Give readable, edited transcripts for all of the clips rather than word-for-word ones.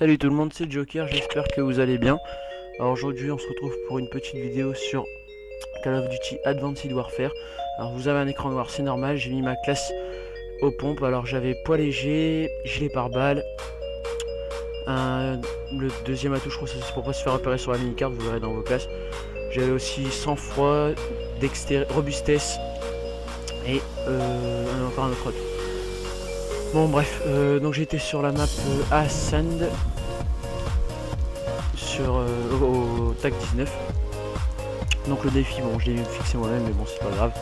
Salut tout le monde, c'est Joker, j'espère que vous allez bien. Alors aujourd'hui on se retrouve pour une petite vidéo sur Call of Duty Advanced Warfare. Alors vous avez un écran noir, c'est normal, j'ai mis ma classe aux pompes. Alors j'avais poids léger, gilet pare-balles, le deuxième atout je crois c'est pour pas se faire repérer sur la mini-carte, vous verrez dans vos classes. J'avais aussi sang-froid, robustesse et encore un autre atout. Bon bref, donc j'étais sur la map Ascend sur au TAC 19. Donc le défi, bon je l'ai fixé moi-même mais bon c'est pas grave.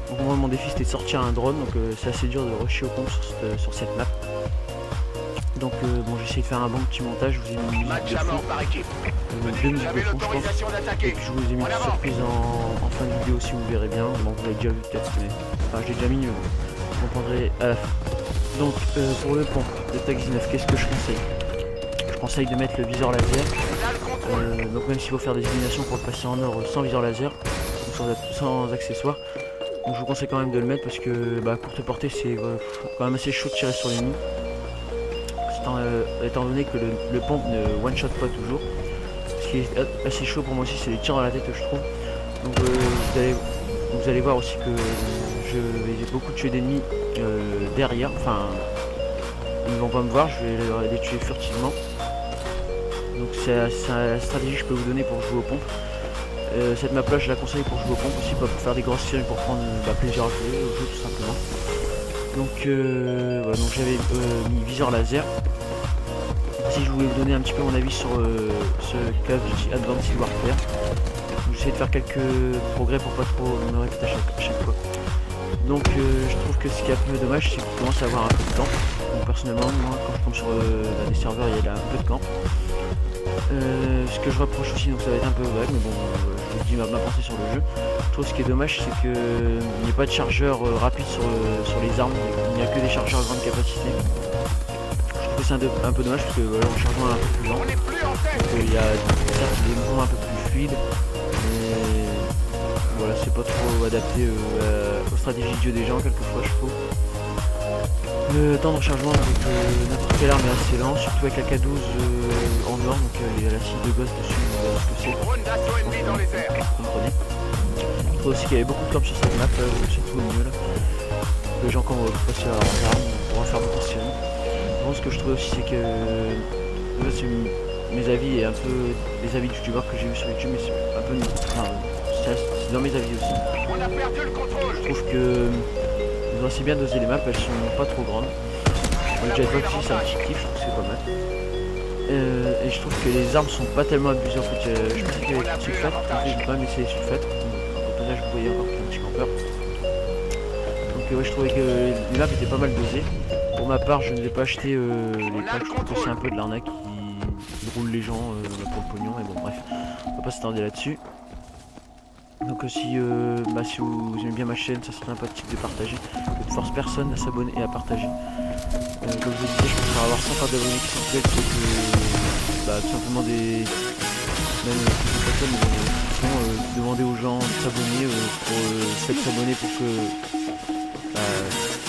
Pour moi mon défi c'était de sortir un drone, donc c'est assez dur de rusher au pompe sur cette map. Donc bon j'ai essayé de faire un bon petit montage, je vous ai mis une musique de fond, deux musiques de fond je pense, et puis je vous ai mis une surprise en fin de vidéo si vous verrez bien. Bon vous l'avez déjà vu peut-être, mais enfin je l'ai déjà mis, vous comprendrez à la fin. Donc pour le pont de TAC 19, qu'est-ce que je conseille? Je conseille de mettre le viseur laser, donc même s'il faut faire des éliminations pour le passer en or sans viseur laser, sans accessoires, donc je vous conseille quand même de le mettre parce que à courte portée c'est quand même assez chaud de tirer sur l'ennemi, étant donné que le pompe ne one shot pas toujours. Ce qui est assez chaud pour moi aussi c'est les tirs dans la tête je trouve. Donc vous allez voir aussi que je vais beaucoup tuer d'ennemis derrière, enfin ils ne vont pas me voir, je vais les tuer furtivement. Donc c'est la stratégie que je peux vous donner pour jouer aux pompes. Cette map là je la conseille pour jouer aux pompes aussi, pas pour faire des grosses séries, pour prendre plaisir à jouer au jeu tout simplement. Donc, voilà, donc j'avais mis viseur laser. Si je voulais vous donner un petit peu mon avis sur ce Call of Duty Advanced Warfare, j'essaie de faire quelques progrès pour pas trop me répéter à chaque fois. Donc je trouve que ce qui est un peu dommage c'est qu'il commence à avoir un peu de temps. Donc personnellement moi quand je tombe sur des serveurs il y a un peu de camp. Ce que je reproche aussi, donc ça va être un peu vague mais bon je vous dis ma pensée sur le jeu. Je trouve ce qui est dommage c'est qu'il n'y a pas de chargeur rapide sur les armes, il n'y a que des chargeurs à grande capacité. Je trouve que c'est un peu dommage parce que le chargement est un peu plus lent. Donc il y a certes des mouvements un peu plus fluides, mais voilà, c'est pas trop adapté aux stratégies de jeu des gens quelquefois je trouve. Le temps de rechargement avec n'importe quelle arme est assez lent, surtout avec la K12 en or, donc il y a la cible de gosse dessus, vous verrez ce que c'est. Vous comprenez. Je trouve aussi qu'il y avait beaucoup de camps sur cette map, surtout au milieu là. Les gens quand on va passer à l'arme, on pourra faire beaucoup de séries. Bon, ce que je trouve aussi c'est que là c'est mes avis et un peu les avis de youtubeurs que j'ai vu sur YouTube, mais c'est un peu c'est dans mes avis aussi. Je trouve que ils ont assez bien dosé les maps, elles sont pas trop grandes. Le jetpack aussi c'est un petit kiff, je trouve que c'est pas mal. Et je trouve que les armes sont pas tellement abusées en fait. Je pensais qu'il y avait des sulfates, donc j'ai quand même essayé les sulfates. Au passage vous voyez encore un petit campeur. Donc ouais, je trouvais que les maps étaient pas mal dosées. Pour ma part je ne vais pas acheter les packs, je trouve que c'est un peu de l'arnaque qui roule les gens pour le pognon, et bon bref, on va pas s'attarder là-dessus. Donc si vous aimez bien ma chaîne, ça serait sympathique de partager. Je ne force personne à s'abonner et à partager. Comme je vous disais, je préfère avoir 100 d'abonnés qui sont fidèles que tout simplement des personnes qui sont demander aux gens de s'abonner pour s'abonner pour que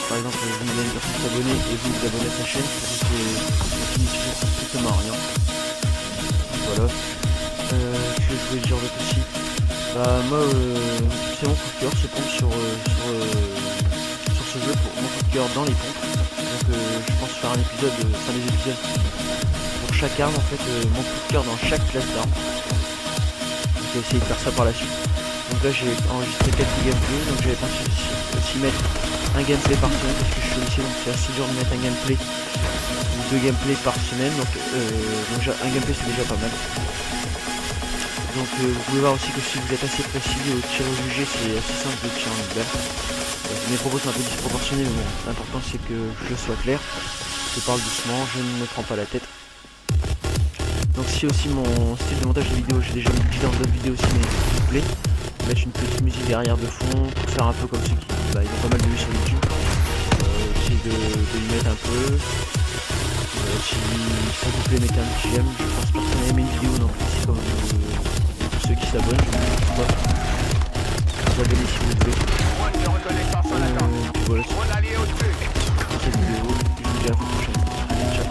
par exemple vous demandez à une personne de s'abonner et vous vous abonnez à sa chaîne, c'est strictement rien. Voilà. Ce que je voulais dire d'autre aussi. Moi c'est mon coup de cœur ce pompe sur ce jeu, pour mon coup de cœur dans les pompes. Donc je pense faire un épisode, enfin des épisodes pour chaque arme en fait, mon coup de cœur dans chaque classe d'armes. Donc je vais essayer de faire ça par la suite. Donc là j'ai enregistré quelques gameplays, donc j'avais pensé aussi mettre un gameplay par semaine parce que je suis au lycée donc c'est assez dur de mettre un gameplay ou deux gameplays par semaine, donc un gameplay c'est déjà pas mal. Donc vous pouvez voir aussi que si vous êtes assez précis au tir au jugé, c'est assez simple de tirer en une balle. Mes propos sont un peu disproportionnés mais bon, l'important c'est que je sois clair. Je parle doucement, je ne me prends pas la tête. Donc si aussi mon style de montage de vidéo, j'ai déjà dit dans d'autres vidéos aussi, mais s'il vous plaît, mettre une petite musique derrière de fond, pour faire un peu comme ceux qui ils ont pas mal de vues sur YouTube. Essayer de lui mettre un peu. Si s'il vous plaît mettez un petit j'aime, je pense que personne n'a aimé une vidéo donc c'est comme ceux qui s'abonnent, je vous abonnez si vous voulez. Voilà, c'est pour cette vidéo, je vous dis à la prochaine. Ciao.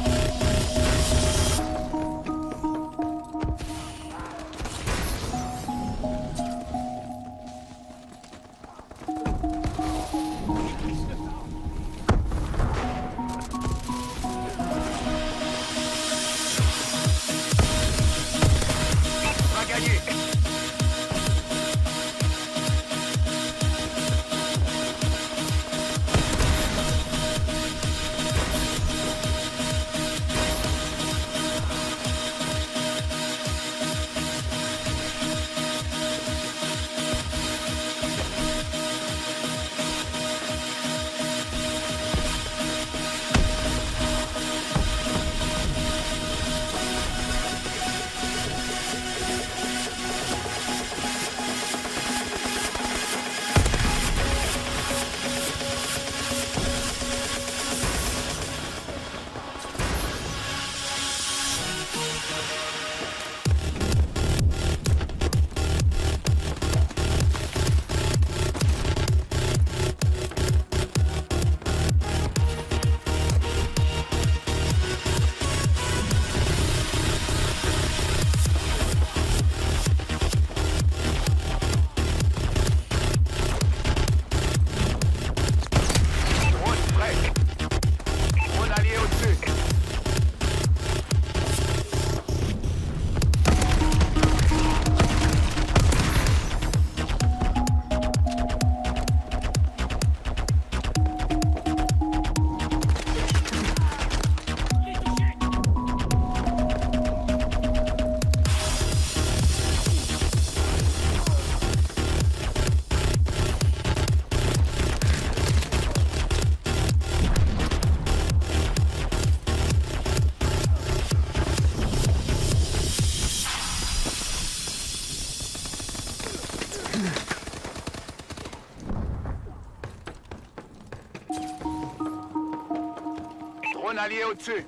Drone allié au-dessus.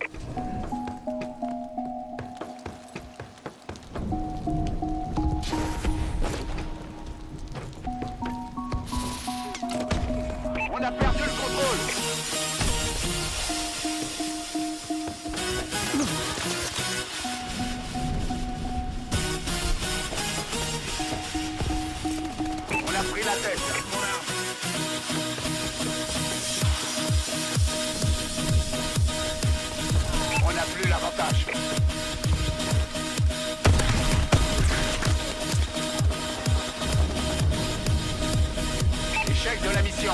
On a perdu le contrôle. On a pris la tête. On n'a plus l'avantage. Échec de la mission.